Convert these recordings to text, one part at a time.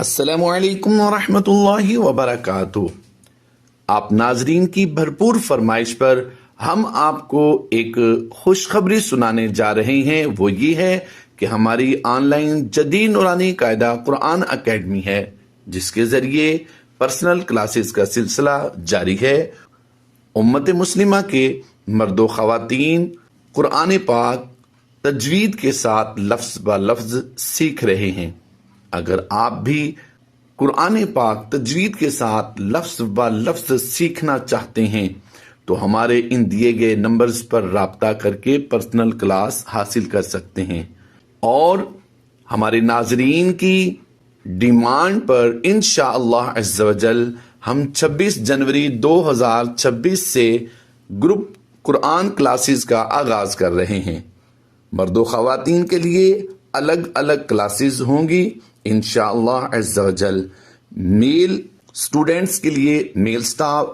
السلام علیکم ورحمۃ اللہ وبرکاتہ۔ آپ ناظرین کی بھرپور فرمائش پر ہم آپ کو ایک خوشخبری سنانے جا رہے ہیں۔ وہ یہ ہے کہ ہماری آن لائن جدید نورانی قاعدہ قرآن اکیڈمی ہے، جس کے ذریعے پرسنل کلاسز کا سلسلہ جاری ہے۔ امت مسلمہ کے مرد و خواتین قرآن پاک تجوید کے ساتھ لفظ با لفظ سیکھ رہے ہیں۔ اگر آپ بھی قرآن پاک تجوید کے ساتھ لفظ با لفظ سیکھنا چاہتے ہیں تو ہمارے ان دیے گئے نمبرز پر رابطہ کر کے پرسنل کلاس حاصل کر سکتے ہیں، اور ہمارے ناظرین کی ڈیمانڈ پر انشاءاللہ عز و جل ہم 26 جنوری 2026 سے گروپ قرآن کلاسز کا آغاز کر رہے ہیں۔ مرد و خواتین کے لیے الگ الگ کلاسز ہوں گی انشاءاللہ عز و جل۔ میل اسٹوڈینٹس کے لیے میل سٹاف،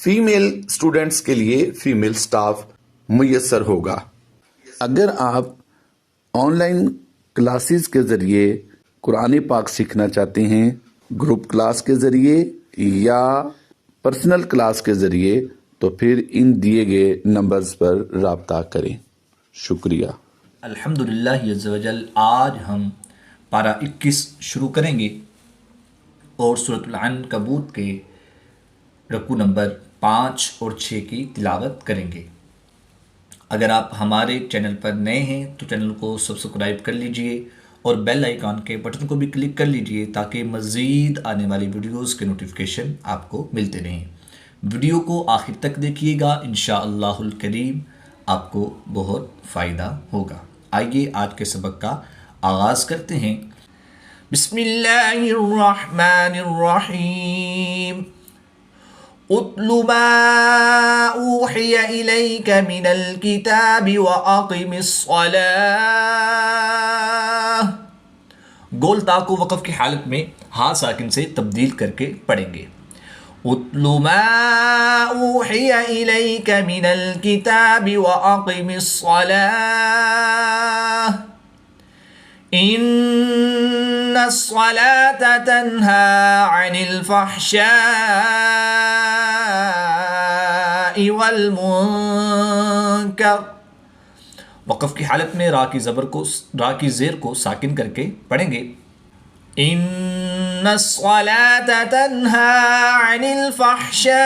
فیمیل اسٹوڈینٹس کے لیے فیمیل سٹاف میسر ہوگا۔ اگر آپ آن لائن کلاسز کے ذریعے قرآن پاک سیکھنا چاہتے ہیں، گروپ کلاس کے ذریعے یا پرسنل کلاس کے ذریعے، تو پھر ان دیے گئے نمبرز پر رابطہ کریں۔ شکریہ۔ الحمدللہ عز و جل، آج ہم پارہ 21 شروع کریں گے اور سورۃ العنکبوت کے رکوع نمبر 5 اور 6 کی تلاوت کریں گے۔ اگر آپ ہمارے چینل پر نئے ہیں تو چینل کو سبسکرائب کر لیجئے اور بیل آئیکن کے بٹن کو بھی کلک کر لیجئے تاکہ مزید آنے والی ویڈیوز کے نوٹیفیکیشن آپ کو ملتے رہیں۔ ویڈیو کو آخر تک دیکھیے گا، انشاءاللہ الکریم آپ کو بہت فائدہ ہوگا۔ آئیے آج کے سبق کا آغاز کرتے ہیں۔ بسم اللہ الرحمن الرحیم۔ اتل ما اوحی الیک من الکتاب واقم الصلاة۔ گول تا کو وقف کی حالت میں ہاں ساکن سے تبدیل کر کے پڑھیں گے۔ اتل ما اوحی الیک من الکتاب واقم الصلاة ان الصلاة تنہی عن الفحشاء والمنکر۔ وقف کی حالت میں را کی زیر کو ساکن کر کے پڑھیں گے۔ ان الصلاة تنہی عن الفحشاء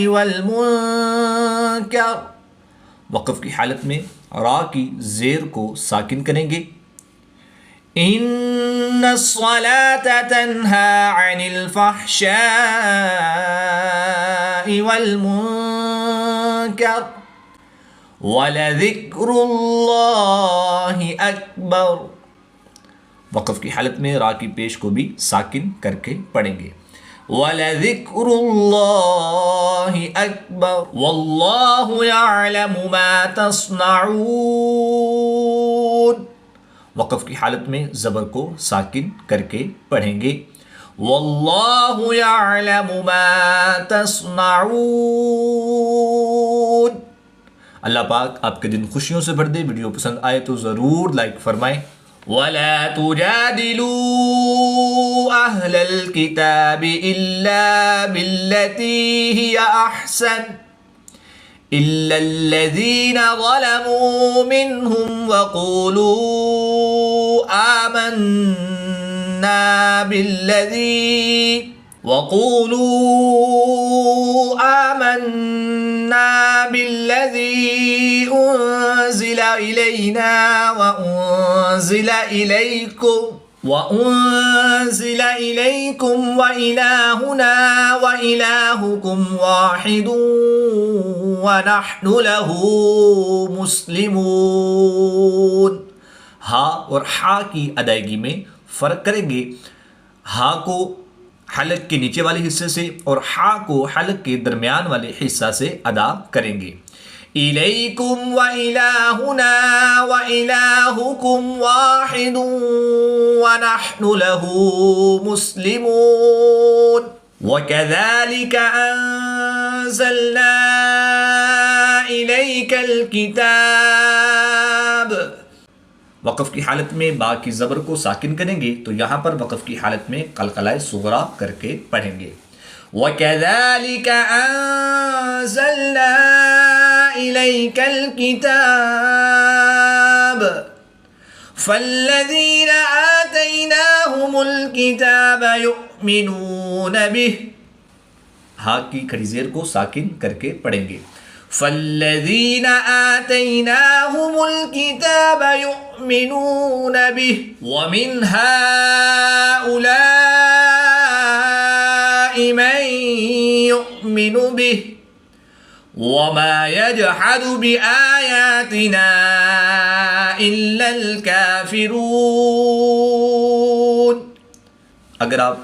والمنکر۔ وقف کی حالت میں را کی زیر کو ساکن کریں گے۔ ان الصلاة تنہی عن الفحشاء والمنکر ولذکر اللہ اکبر۔ وقف کی حالت میں را کی پیش کو بھی ساکن کر کے پڑھیں گے۔ وَلَذِكْرُ اللَّهِ أَكْبَرُ وَاللَّهُ يَعْلَمُ مَا تَصْنَعُونَ۔ وقف کی حالت میں زبر کو ساکن کر کے پڑھیں گے۔ وَاللَّهُ يَعْلَمُ مَا تَصْنَعُونَ۔ اللہ پاک آپ کے دن خوشیوں سے بھر دے۔ ویڈیو پسند آئے تو ضرور لائک فرمائیں۔ وَلَا تُجَادِلُوا أَهْلَ الْكِتَابِ إِلَّا بِالَّتِي هِيَ أَحْسَنُ إِلَّا الَّذِينَ ظَلَمُوا مِنْهُمْ وَقُولُوا آمَنَّا بِالَّذِي أُنزِلَ إِلَيْنَا وَأُنزِلَ إِلَيْكُمْ وَإِلَٰهُنَا وَإِلَٰهُكُمْ وَاحِدٌ وَنَحْنُ لَهُ مُسْلِمُونَ۔ ہا اور ہا کی ادائیگی میں فرق کریں گے۔ ہا کو حلق کے نیچے والے حصے سے اور ہا کو حلق کے درمیان والے حصہ سے ادا کریں گے۔ إِلَيْكُمْ وَإِلَٰهُنَا وَإِلَٰهُكُمْ وَاحِدٌ وَنَحْنُ لَهُ مُسْلِمُونَ۔ وَكَذَلِكَ أَنزَلْنَا إِلَيْكَ الْكِتَابَ وقف کی حالت میں با کی زبر کو ساکن کریں گے تو یہاں پر وقف کی حالت میں قلقلہ صغریٰ کر کے پڑھیں گے. وَكَذَلِكَ أَنزَلْنَا إِلَيْكَ الْكِتَابَ فَالَّذِينَ آتَيْنَاهُمُ الْكِتَابَ يُؤْمِنُونَ بِهِ. ہا کی کھڑی زیر کو ساکن کر کے پڑھیں گے. فَالَّذِينَ آتَيْنَاهُمُ الْكِتَابَ يُؤْمِنُونَ بِهِ وَمِنْ هَؤُلَاءِ مَن يُؤْمِنُ بِهِ وَمَا يَجْحَدُ بِآيَاتِنَا إِلَّا الْكَافِرُونَ. اگر آپ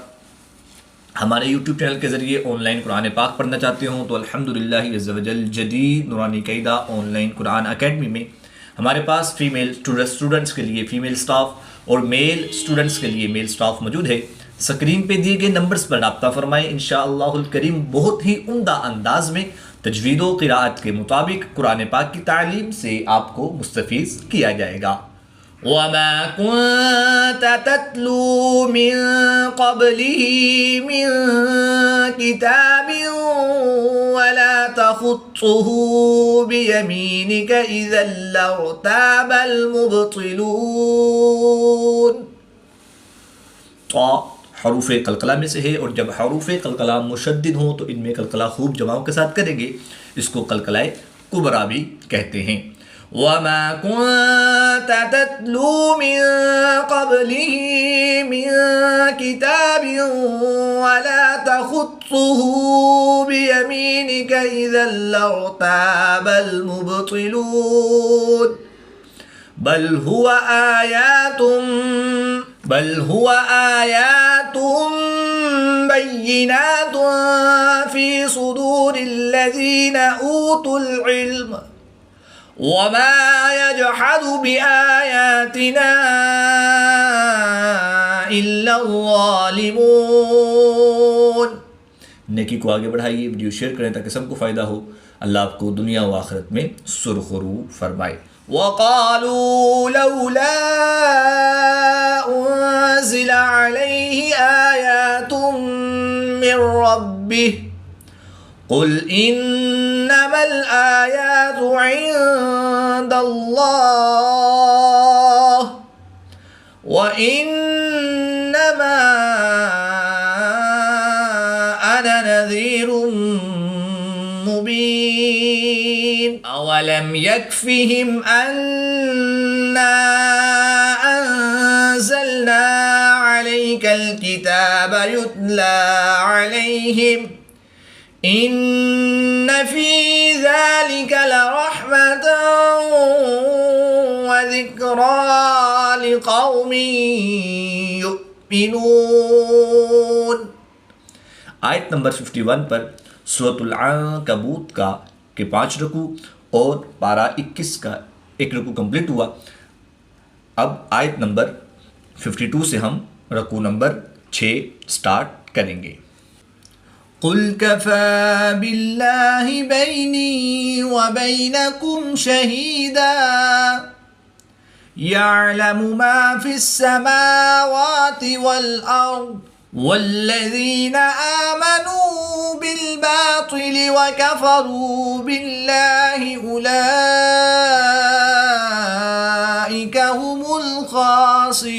ہمارے یوٹیوب چینل کے ذریعے آن لائن قرآن پاک پڑھنا چاہتے ہوں تو الحمدللہ عز و جل جدید نورانی قاعدہ آن لائن قرآن اکیڈمی میں ہمارے پاس فیمیل اسٹوڈنٹس کے لیے فیمیل سٹاف اور میل اسٹوڈنٹس کے لیے میل سٹاف موجود ہے. سکرین پہ دیے گئے نمبرز پر رابطہ فرمائیں. انشاءاللہ الکریم بہت ہی عمدہ انداز میں تجوید و قراءت کے مطابق قرآن پاک کی تعلیم سے آپ کو مستفیض کیا جائے گا. وَمَا كُنْتَ تَتْلُو مِن قَبْلِهِ مِن كِتَابٍ وَلَا تَخُطُّهُ بِيَمِينِكَ إِذًا لَارْتَابَ الْمُبْطِلُونَ. طا حروف قلقلہ میں سے ہے اور جب حروف قلقلہ مشدد ہوں تو ان میں قلقلہ خوب جماؤں کے ساتھ کریں گے. اس کو قلقلہ کبریٰ بھی کہتے ہیں. وَمَا كُنْتَ تَتْلُو مِن قَبْلِهِ مِن كِتَابٍ وَلَا تَخُطُّهُ بِيَمِينِكَ إِذًا لَارْتَابَ الْمُبْطِلُونَ. بل هو آيات بينات في صدور الذين أوتوا العلم وما يجحد بآياتنا إلا الظالمون. نیکی کو آگے بڑھائیے، ویڈیو شیئر کریں تاکہ سب کو فائدہ ہو. اللہ آپ کو دنیا و آخرت میں سرخرو فرمائے. وَقَالُوا لَوْلَا أُنزِلَ عَلَيْهِ آيَاتٌ مِّن رَّبِّهِ قُلْ إِنَّمَا الْآيَاتُ عِندَ اللَّهِ وَإِنَّمَا أَنَا نَذِيرٌ مُّبِينٌ. أَوَلَمْ يَكْفِهِمْ أَنَّا أَنزَلْنَا عَلَيْكَ الْكِتَابَ يُتْلَى عَلَيْهِمْ إِنَّ فِي ذَلِكَ لَرَحْمَةً وَذِكْرَى لِقَوْمٍ يُؤْمِنُونَ. آیت نمبر 51 پر سورۃ العنکبوت کا کے 5 رکوع اور پارہ 21 کا 1 رکوع کمپلیٹ ہوا. اب آیت نمبر 52 سے ہم رکوع نمبر 6 سٹارٹ کریں گے. قُلْ كَفَى بِاللَّهِ بَيْنِي وَبَيْنَكُمْ شَهِيدًا يَعْلَمُ مَا فِي السَّمَاوَاتِ وَالْأَرْضِ وَالَّذِينَ آمَنُوا بِالْبَاطِلِ وَكَفَرُوا بِاللَّهِ أُولَئِكَ هُمُ الْخَاسِرُونَ.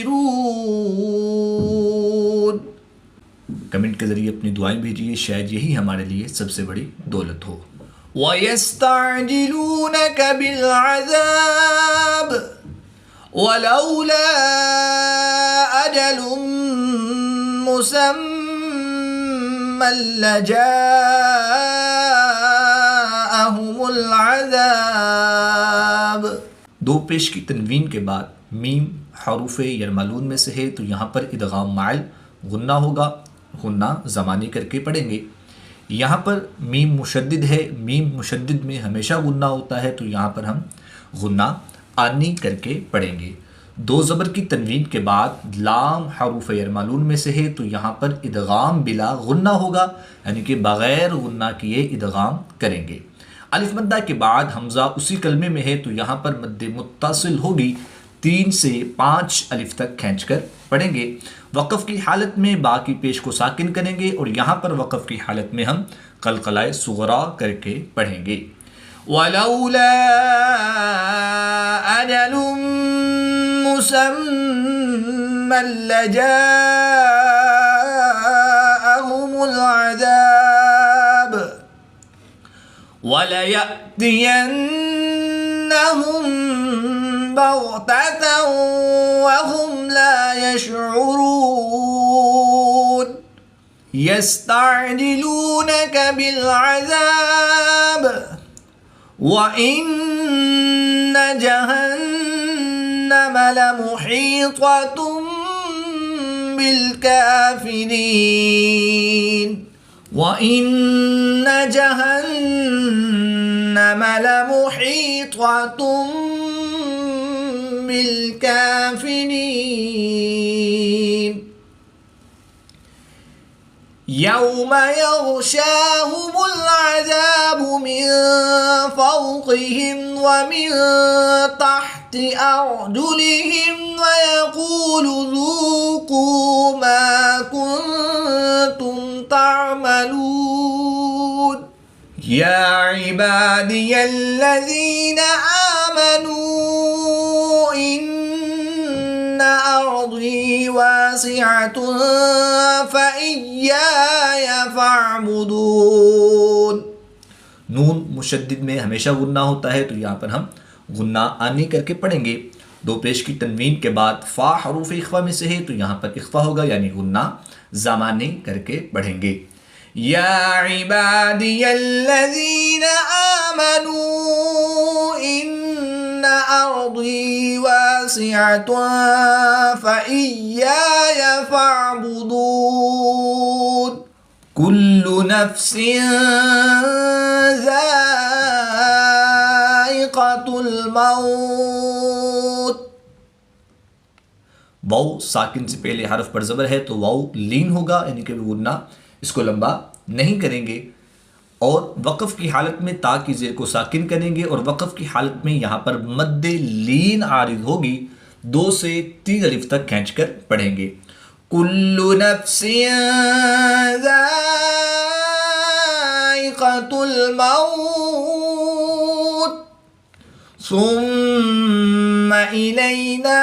کمنٹ کے ذریعے اپنی دعائیں بھیجیے، شاید یہی ہمارے لیے سب سے بڑی دولت ہو. وَيَسْتَعْجِلُونَكَ بِالْعَذَابِ وَلَوْلَا أَجَلٌ مُّسَمًّى لَّجَاءَهُمُ الْعَذَابُ. دو پیش کی تنوین کے بعد میم حروف یرملون میں سے ہے تو یہاں پر ادغام مائل غنہ ہوگا، غنہ زمانی کر کے پڑھیں گے. یہاں پر میم مشدد ہے، میم مشدد میں ہمیشہ غنہ ہوتا ہے تو یہاں پر ہم غنہ آنی کر کے پڑھیں گے. دو زبر کی تنوین کے بعد لام حروف یرملون میں سے ہے تو یہاں پر ادغام بلا غنہ ہوگا، یعنی کہ بغیر غنہ کیے ادغام کریں گے. الف مدہ کے بعد حمزہ اسی کلمے میں ہے تو یہاں پر مد متصل ہوگی. 3 سے 5 الف تک کھینچ کر پڑھیں گے۔ وقف کی حالت میں با کی پیش کو ساکن کریں گے اور یہاں پر وقف کی حالت میں ہم قلقلہ صغرا کر کے پڑھیں گے۔ وَلَوْلَا أَجَلٌ مُّسَمًّى لَّجَاءَهُمُ الْعَذَابُ وَلَيَأْتِيَنَّهُم بَغْتَةً وَهُمْ لَا يَشْعُرُونَ يَسْتَعْجِلُونَكَ بِالْعَذَابِ وَإِنَّ جَهَنَّمَ لَمُحِيطَةٌ بِالْكَافِرِينَ وَإِنَّ جَهَنَّمَ لَمُحِيطَةٌ بِالْكَافِرِينَ يَوْمَ يَغْشَاهُمُ الْعَذَابُ مِنْ فَوْقِهِمْ وَمِنْ تَحْتِ أَرْجُلِهِمْ وَيَقُولُ ذُوقُوا مَا كُنْتُمْ تَعْمَلُونَ يَا عِبَادِيَ الَّذِينَ آمَنُوا إِنَّ أَرْضِي وَاسِعَةٌ فَإِيَّايَ فَاعْبُدُونَ۔ نون مشدد میں ہمیشہ غنہ ہوتا ہے، تو یہاں پر ہم غنہ آنی کر کے پڑھیں گے۔ دو پیش کی تنوین کے بعد فا حروف اخفا میں سے ہے، تو یہاں پر اخفا ہوگا، یعنی غنہ زمانی کر کے پڑھیں گے۔ یا عبادی الذین آمنوا ان ارضی واسعۃ فإیایا فاعبدون۔ کل نفس ذائقۃ الموت۔ واو ساکن سے پہلے حرف پر زبر ہے، تو واو لین ہوگا، یعنی کہ غنہ اس کو لمبا نہیں کریں گے، اور وقف کی حالت میں تا کی زیر کو ساکن کریں گے، اور وقف کی حالت میں یہاں پر مد لین عارض ہوگی، 2 سے 3 الف تک کھینچ کر پڑھیں گے۔ کل نفس ذائقۃ الموت ثم الینا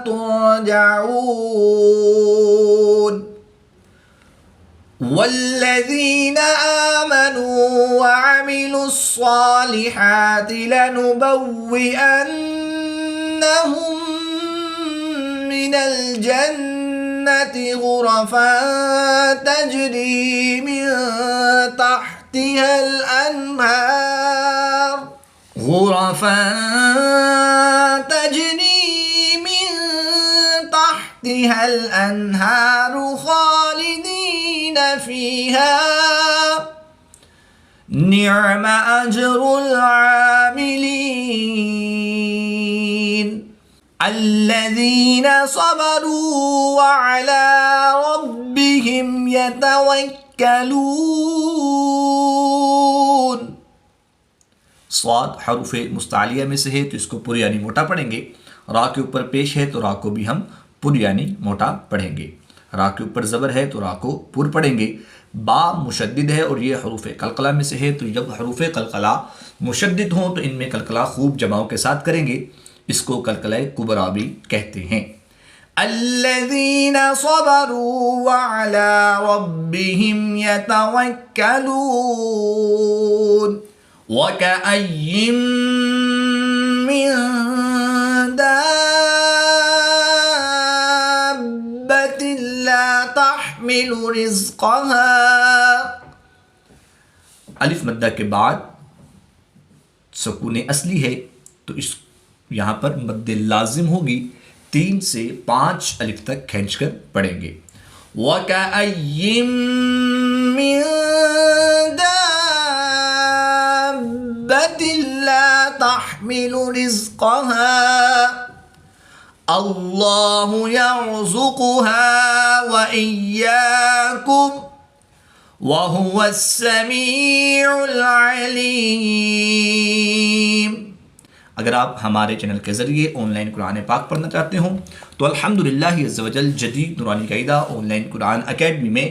ترجعون۔ والذین آمنوا وعملوا الصالحات لنبوئنهم من الجنة غرفا تجری من تحتها الأنهار خالدین فیہا نعم اجر العاملین۔ الذین صبروا وعلی ربهم یتوکلون۔ صاد حروف مستعلیہ میں سے ہے، تو اس کو پوری یعنی موٹا پڑھیں گے۔ را کے اوپر پیش ہے، تو را کو بھی ہم پر یعنی موٹا پڑھیں گے۔ را کے اوپر زبر ہے، تو را کو پر پڑھیں گے۔ با مشدد ہے اور یہ حروف قلقلہ میں سے ہے، تو جب حروف قلقلہ مشدد ہوں تو ان میں قلقلہ خوب جماؤں کے ساتھ کریں گے، اس کو قلقلہ کبرا بھی کہتے ہیں۔ الذین صبروا وعلی ربهم یتوکلون۔ وَكَأَيِّن مِّن دَابَّةٍ لَّا تَحْمِلُ رِزْقَهَا۔ الف مدہ کے بعد سکون اصلی ہے، تو اس یہاں پر مد لازم ہوگی، 3 سے 5 الف تک کھینچ کر پڑھیں گے۔ وَكَأَيِّن مِّن دَابَّةٍ لَّا تَحْمِلُ رِزْقَهَا اللَّهُ يَرْزُقُهَا وَإِيَّاكُمْ وَهُوَ السَّمِيعُ الْعَلِيمُ۔ اگر آپ ہمارے چینل کے ذریعے آن لائن قرآن پاک پڑھنا چاہتے ہوں تو الحمدللہ عز و جل جدید نورانی قاعدہ آن لائن قرآن اکیڈمی میں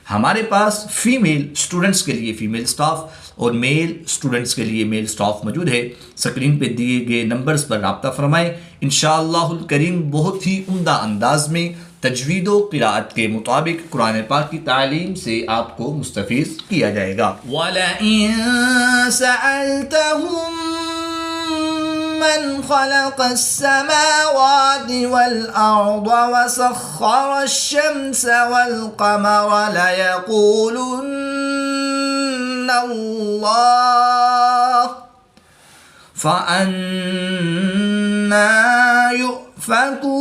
ہمارے پاس فیمیل اسٹوڈنٹس کے لیے فیمیل سٹاف اور میل اسٹوڈنٹس کے لیے میل سٹاف موجود ہے۔ سکرین پہ دیے گئے نمبرز پر رابطہ فرمائیں، انشاءاللہ الکریم بہت ہی عمدہ انداز میں تجوید و قراءت کے مطابق قرآن پاک کی تعلیم سے آپ کو مستفیض کیا جائے گا۔ وَلَئِن سَأَلْتَهُم مَّنْ خَلَقَ السَّمَاوَاتِ وَالْأَرْضَ وَسَخَّرَ الشَّمْسَ وَالْقَمَرَ لَيَقُولُنَّ اللَّهُ فَأَنَّىٰ يُؤْفَكُونَ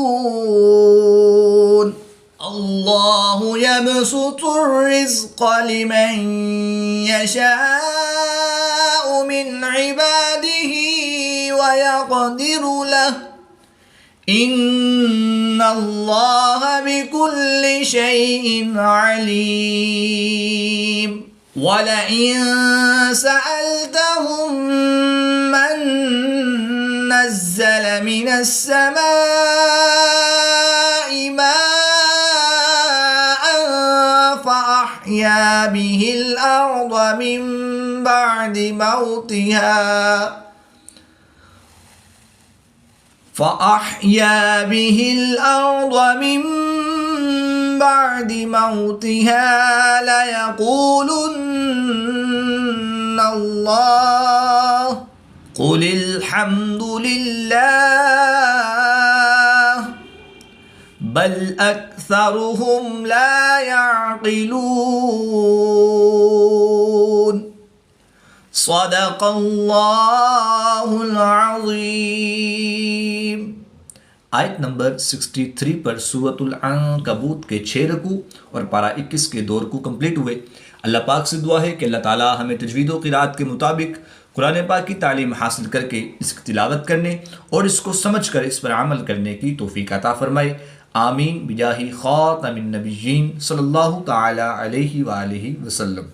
اللہ يبسط الرزق لمن يشاء من عباده ويقدر له ان اللہ بكل شيء علیم وَلَئِن سَأَلْتَهُم مَّن نَّزَّلَ مِنَ السَّمَاءِ مَاءً فَأَحْيَا بِهِ الْأَرْضَ مِن بَعْدِ موتها لَيَقُولُنَّ اللَّهُ قُلِ الْحَمْدُ لِلَّهِ بَلْ أَكْثَرُهُمْ لَا يَعْقِلُونَ صدق اللہ العظیم۔ آیت نمبر 63 پر سورۃ العنکبوت کے 6 رکوع اور پارہ 21 کے 2 رکوع کمپلیٹ ہوئے۔ اللہ پاک سے دعا ہے کہ اللہ تعالی ہمیں تجوید و قراءت کے مطابق قرآن پاک کی تعلیم حاصل کر کے اس کی تلاوت کرنے اور اس کو سمجھ کر اس پر عمل کرنے کی توفیق عطا فرمائے، آمین بجاہ خاتم النبیین صلی اللہ تعالی علیہ وآلہ وسلم۔